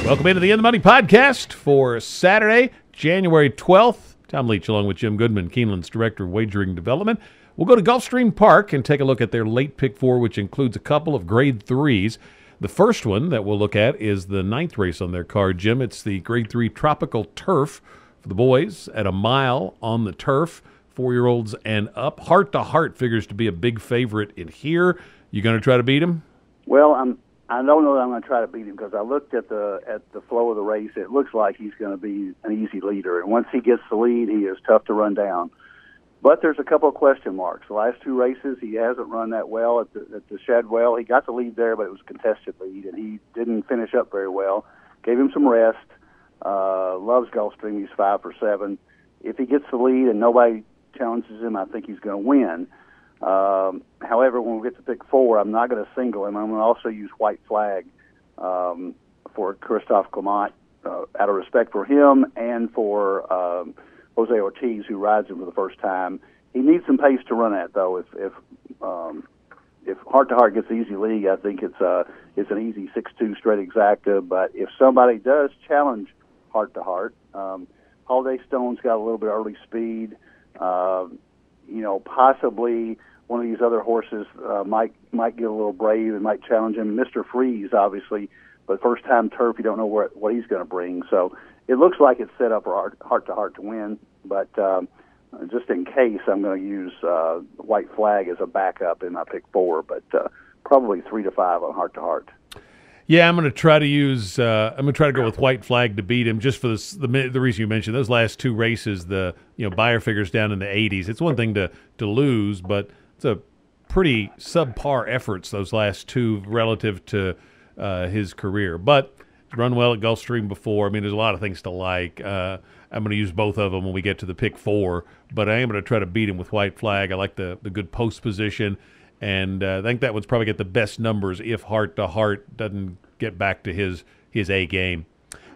Welcome into the In the Money podcast for Saturday, January 12th. Tom Leach along with Jim Goodman, Keeneland's Director of Wagering Development. We'll go to Gulfstream Park and take a look at their late pick four, which includes a couple of grade threes. The first one that we'll look at is the ninth race on their card, Jim. It's the grade three Tropical Turf for the boys at a mile on the turf, 4-year-olds and up. Heart to Heart figures to be a big favorite in here. You going to try to beat him? Well, I don't know that I'm going to try to beat him because I looked at the flow of the race. It looks like he's going to be an easy leader, and once he gets the lead, he is tough to run down. But there's a couple of question marks. The last two races, he hasn't run that well at the Shadwell. He got the lead there, but it was a contested lead, and he didn't finish up very well. Gave him some rest. Loves Gulfstream. He's 5 for 7. If he gets the lead and nobody challenges him, I think he's going to win. However, when we get to pick four, I'm not going to single him. I'm going to also use White Flag for Christophe Clement out of respect for him and for Jose Ortiz, who rides him for the first time. He needs some pace to run at, though. If Heart to Heart gets the easy lead, I think it's an easy 6-2 straight exacta. But if somebody does challenge Heart to Heart, Holiday Stone's got a little bit of early speed. Possibly one of these other horses might get a little brave and might challenge him. Mr. Freeze, obviously, but first-time turf, you don't know what he's going to bring. So it looks like it's set up for Heart to Heart to win, but just in case, I'm going to use White Flag as a backup in my pick four, but probably 3 to 5 on Heart to Heart. Yeah, I'm going to try to use. I'm going to try to go with White Flag to beat him, just for the reason you mentioned. Those last two races, the buyer figures down in the 80s. It's one thing to lose, but it's a pretty subpar efforts those last two relative to his career. But he's run well at Gulfstream before. I mean, there's a lot of things to like. I'm going to use both of them when we get to the pick four, but I am going to try to beat him with White Flag. I like the good post position. And I think that would probably get the best numbers if Heart to Heart doesn't get back to his A game.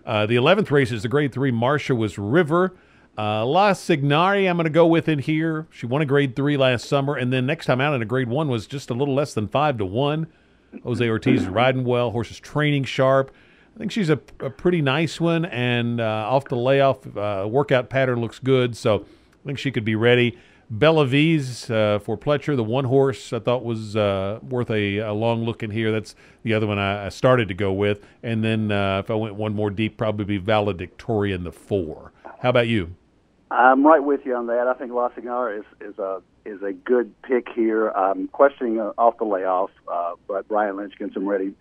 The 11th race is the grade three Marcia was River. La Signari I'm going to go with in here. She won a grade three last summer, and then next time out in a grade one was just a little less than 5 to 1. Jose Ortiz is riding well. Horse is training sharp. I think she's a pretty nice one, and off the layoff, workout pattern looks good, so I think she could be ready. Bellaviz for Pletcher, the one horse I thought was worth a long look in here. That's the other one I started to go with. And then if I went one more deep, probably be Valedictorian, the 4. How about you? I'm right with you on that. I think La Signora is a good pick here. I'm questioning off the layoff, but Brian Lynch gets him ready,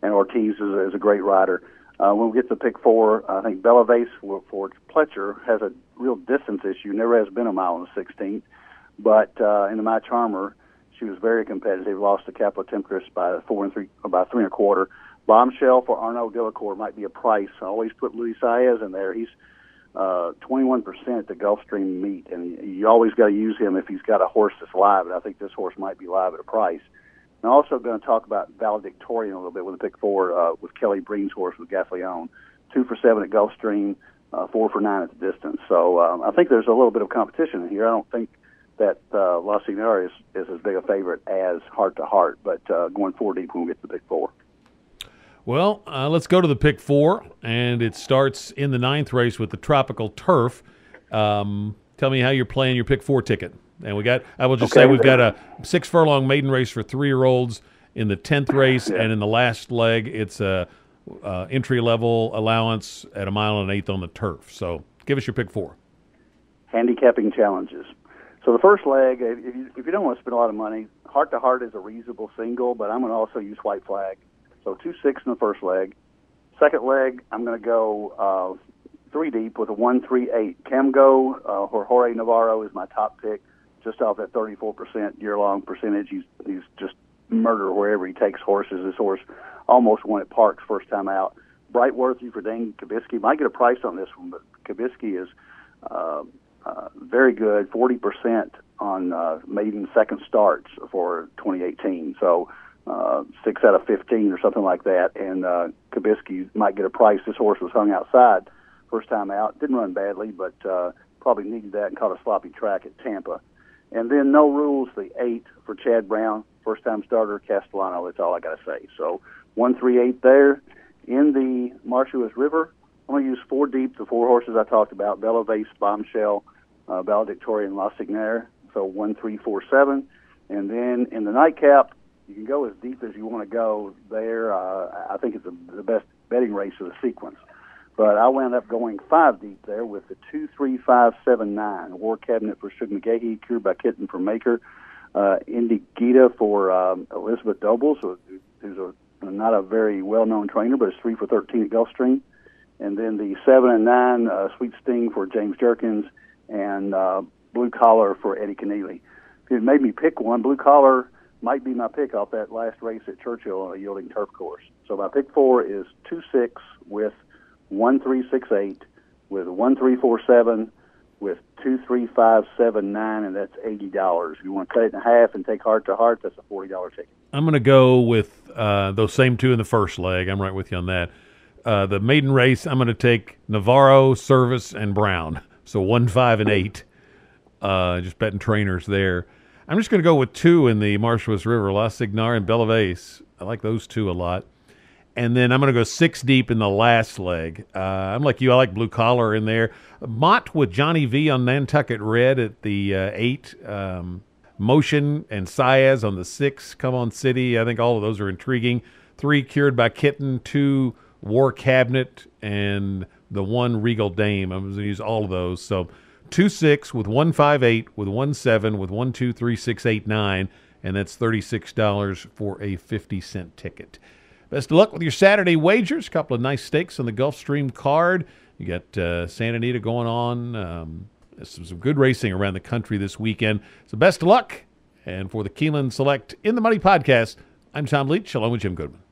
and Ortiz is a great rider. When we get to pick four, I think Bellaviz for Pletcher has a real distance issue. Never has been a mile on the 16th. But in the My Charmer, she was very competitive. Lost to Capo Temptress by 3 1/4. Bombshell for Arnaud Delacour might be a price. I always put Luis Saez in there. He's 21% at the Gulfstream meet, and you always got to use him if he's got a horse that's live. And I think this horse might be live at a price. I'm also going to talk about Valedictorian a little bit with a pick four with Kelly Breen's horse with Gaffleon. 2 for 7 at Gulfstream, 4 for 9 at the distance. So I think there's a little bit of competition in here. I don't think that La Signora is as big a favorite as Heart to Heart, but going 4 deep when we get to the pick four. Well, let's go to the pick four, and it starts in the 9th race with the Tropical Turf. Tell me how you're playing your pick four ticket. And I will just say we've got a 6-furlong maiden race for 3-year-olds in the 10th race, and in the last leg, it's a entry-level allowance at a mile and 1/8 on the turf. So give us your pick four. Handicapping challenges. So the first leg, if you don't want to spend a lot of money, Heart to Heart is a reasonable single, but I'm going to also use White Flag. So 2-6 in the first leg. Second leg, I'm going to go 3 deep with a 1-3-8. Camgo or Jorge Navarro is my top pick, just off that 34% year-long percentage. He's just murder wherever he takes horses. This horse almost won at Parks first time out. Brightworthy for Dane Kabisky. Might get a price on this one, but Kabisky is very good, 40% on maiden second starts for 2018. So 6 out of 15 or something like that. And Kabisky might get a price. This horse was hung outside first time out. Didn't run badly, but probably needed that and caught a sloppy track at Tampa. And then No Rules, the 8 for Chad Brown, first time starter, Castellano. That's all I got to say. So 1-3-8 there. In the Marshall River, I'm going to use 4 deep, the 4 horses I talked about, Bella Vase, Bombshell, Valedictorian, La Signaire, so 1, 3, 4, 7. And then in the nightcap, you can go as deep as you want to go there. I think it's the best betting race of the sequence. But I wound up going 5 deep there with the 2, 3, 5, 7, 9. War Cabinet for Shug McGahee, Cured by Kitten for Maker, Indy Gita for Elizabeth Dobles, who's not a very well-known trainer, but it's 3 for 13 at Gulfstream. And then the 7 and 9, Sweet Sting for James Jerkins, and Blue Collar for Eddie Keneally. If it made me pick one, Blue Collar might be my pick off that last race at Churchill on a yielding turf course. So my pick 4 is 2-6 with 1-3-6-8, with 1-3-4-7, with 2-3-5-7-9, and that's $80. If you want to cut it in half and take heart to heart, that's a $40 ticket. I'm going to go with those same 2 in the first leg. I'm right with you on that. The maiden race, I'm going to take Navarro, Service, and Brown. So 1, 5, and 8. Just betting trainers there. I'm just going to go with 2 in the Marshall River, La Signaire and Bella Vase. I like those 2 a lot. And then I'm going to go 6 deep in the last leg. I'm like you. I like Blue Collar in there. Mott with Johnny V on Nantucket Red at the 8. Motion and Siaz on the 6. Come On City. I think all of those are intriguing. 3, Cured by Kitten. 2, War Cabinet. And the 1, Regal Dame. I'm going to use all of those. So 2-6 with 1-5-8 with 1-7 with 1-2-3-6-8-9. And that's $36 for a 50-cent ticket. Best of luck with your Saturday wagers. A couple of nice stakes on the Gulfstream card. You got Santa Anita going on. Some good racing around the country this weekend. So best of luck. And for the Keeneland Select In the Money podcast, I'm Tom Leach, along with Jim Goodman.